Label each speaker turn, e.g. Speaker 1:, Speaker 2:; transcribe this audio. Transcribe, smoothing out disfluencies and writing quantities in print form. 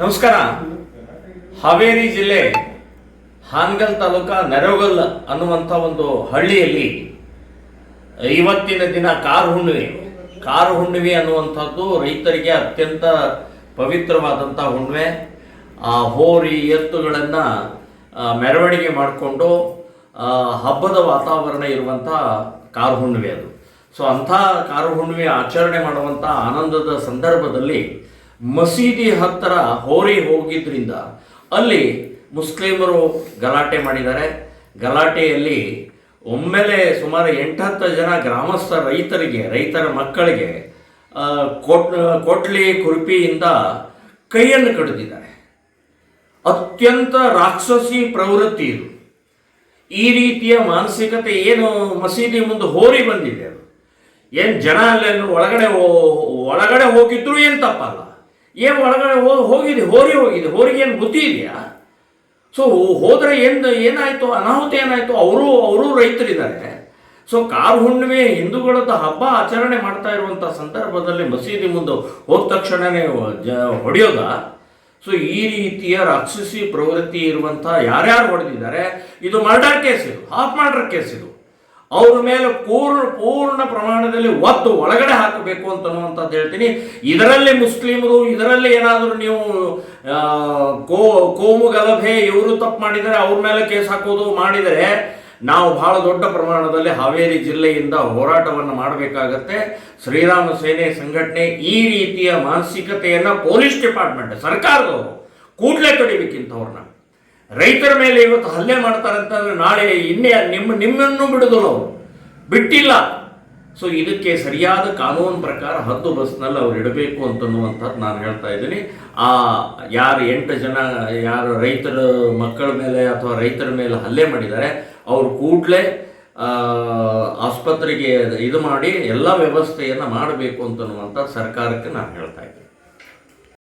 Speaker 1: ನಮಸ್ಕಾರ. ಹಾವೇರಿ ಜಿಲ್ಲೆ ಹಾನಗಲ್ ತಾಲೂಕಾ ನೆರವಗಲ್ ಅನ್ನುವಂಥ ಒಂದು ಹಳ್ಳಿಯಲ್ಲಿ ಇವತ್ತಿನ ದಿನ ಕಾರು ಹುಣ್ಣಿಮೆ ಅನ್ನುವಂಥದ್ದು ರೈತರಿಗೆ ಅತ್ಯಂತ ಪವಿತ್ರವಾದಂಥ ಹುಣ್ಣಿಮೆ. ಆ ಹೋರಿ ಎತ್ತುಗಳನ್ನು ಮೆರವಣಿಗೆ ಮಾಡಿಕೊಂಡು ಹಬ್ಬದ ವಾತಾವರಣ ಇರುವಂಥ ಕಾರು ಹುಣ್ಣಿಮೆ ಅದು. ಸೊ ಅಂಥ ಕಾರು ಹುಣ್ಣಿಮೆ ಆಚರಣೆ ಮಾಡುವಂಥ ಆನಂದದ ಸಂದರ್ಭದಲ್ಲಿ ಮಸೀದಿ ಹತ್ತಿರ ಹೋರಿ ಹೋಗಿದ್ದರಿಂದ ಅಲ್ಲಿ ಮುಸ್ಲಿಮರು ಗಲಾಟೆ ಮಾಡಿದ್ದಾರೆ. ಗಲಾಟೆಯಲ್ಲಿ ಒಮ್ಮೆಲೆ ಸುಮಾರು 8-10 ಜನ ಗ್ರಾಮಸ್ಥ ರೈತರ ಮಕ್ಕಳಿಗೆ ಕೊಟ್ಲಿ ಕುರುಪಿಯಿಂದ ಕೈಯನ್ನು ಕಡಿದಿದ್ದಾರೆ. ಅತ್ಯಂತ ರಾಕ್ಷಸಿ ಪ್ರವೃತ್ತಿ ಇದು. ಈ ರೀತಿಯ ಮಾನಸಿಕತೆ ಏನು ಮಸೀದಿ ಮುಂದೆ ಹೋರಿ ಬಂದಿದೆ, ಅದು ಏನು ಜನ ಅಲ್ಲೇನು ಒಳಗಡೆ ಹೋಗಿದ್ರು ಏನು ತಪ್ಪಲ್ಲ. ಏನು ಒಳಗಡೆ ಹೋಗಿದೆ ಹೋರಿಗೆ ಏನು ಬುದ್ಧಿ ಇದೆಯಾ? ಸೊ ಹೋದರೆ ಏನಾಯಿತು, ಅನಾಹುತ ಏನಾಯಿತು? ಅವರು ರೈತರಿದ್ದಾರೆ. ಸೊ ಕಾರು ಹುಣ್ಣಿಮೆ ಹಿಂದೂಗಳದ್ದು ಹಬ್ಬ ಆಚರಣೆ ಮಾಡ್ತಾ ಇರುವಂಥ ಸಂದರ್ಭದಲ್ಲಿ ಮಸೀದಿ ಮುಂದೆ ಹೋದ ತಕ್ಷಣವೇ ಹೊಡೆಯೋದ? ಸೊ ಈ ರೀತಿಯ ರಾಕ್ಷಸಿ ಪ್ರವೃತ್ತಿ ಇರುವಂಥ ಯಾರ್ಯಾರು ಹೊಡೆದಿದ್ದಾರೆ, ಇದು ಮರ್ಡರ್ ಕೇಸ್, ಇದು ಹಾಫ್ ಮರ್ಡರ್ ಕೇಸ್. ಇದು ಅವ್ರ ಮೇಲೆ ಪೂರ್ಣ ಪ್ರಮಾಣದಲ್ಲಿ ಒತ್ತು ಒಳಗಡೆ ಹಾಕಬೇಕು ಅಂತನ್ನುವಂಥದ್ದು ಹೇಳ್ತೀನಿ. ಇದರಲ್ಲಿ ಮುಸ್ಲಿಮರು, ಇದರಲ್ಲಿ ಏನಾದರೂ ನೀವು ಕೋಮು ಗಲಭೆ ಇವರು ತಪ್ಪು ಮಾಡಿದರೆ ಅವ್ರ ಮೇಲೆ ಕೇಸ್ ಹಾಕೋದು ಮಾಡಿದರೆ ನಾವು ಬಹಳ ದೊಡ್ಡ ಪ್ರಮಾಣದಲ್ಲಿ ಹಾವೇರಿ ಜಿಲ್ಲೆಯಿಂದ ಹೋರಾಟವನ್ನು ಮಾಡಬೇಕಾಗತ್ತೆ. ಶ್ರೀರಾಮ ಸೇನೆ ಸಂಘಟನೆ ಈ ರೀತಿಯ ಮಾನಸಿಕತೆಯನ್ನು ಪೊಲೀಸ್ ಡಿಪಾರ್ಟ್ಮೆಂಟ್, ಸರ್ಕಾರದವರು ಕೂಡಲೇ ತಡಿಬೇಕಿಂತವ್ರನ್ನ. ರೈತರ ಮೇಲೆ ಇವತ್ತು ಹಲ್ಲೆ ಮಾಡ್ತಾರೆ ಅಂತಂದರೆ ನಾಳೆ ನಿಮ್ಮನ್ನು ಬಿಡುದಿಲ್ಲ, ಅವರು ಬಿಟ್ಟಿಲ್ಲ. ಸೊ ಇದಕ್ಕೆ ಸರಿಯಾದ ಕಾನೂನು ಪ್ರಕಾರ ಹದ್ದು ಬಸ್ನಲ್ಲಿ ಅವ್ರು ಇಡಬೇಕು ಅಂತನ್ನುವಂಥದ್ದು ನಾನು ಹೇಳ್ತಾ ಇದ್ದೀನಿ. ಯಾರು 8 ಜನ ಯಾರು ರೈತರ ಮಕ್ಕಳ ಮೇಲೆ ಅಥವಾ ರೈತರ ಮೇಲೆ ಹಲ್ಲೆ ಮಾಡಿದ್ದಾರೆ ಅವರು ಕೂಡಲೇ ಆಸ್ಪತ್ರೆಗೆ ಇದು ಮಾಡಿ ಎಲ್ಲ ವ್ಯವಸ್ಥೆಯನ್ನು ಮಾಡಬೇಕು ಅಂತನ್ನುವಂಥ ಸರ್ಕಾರಕ್ಕೆ ನಾನು ಹೇಳ್ತಾ ಇದ್ದೀನಿ.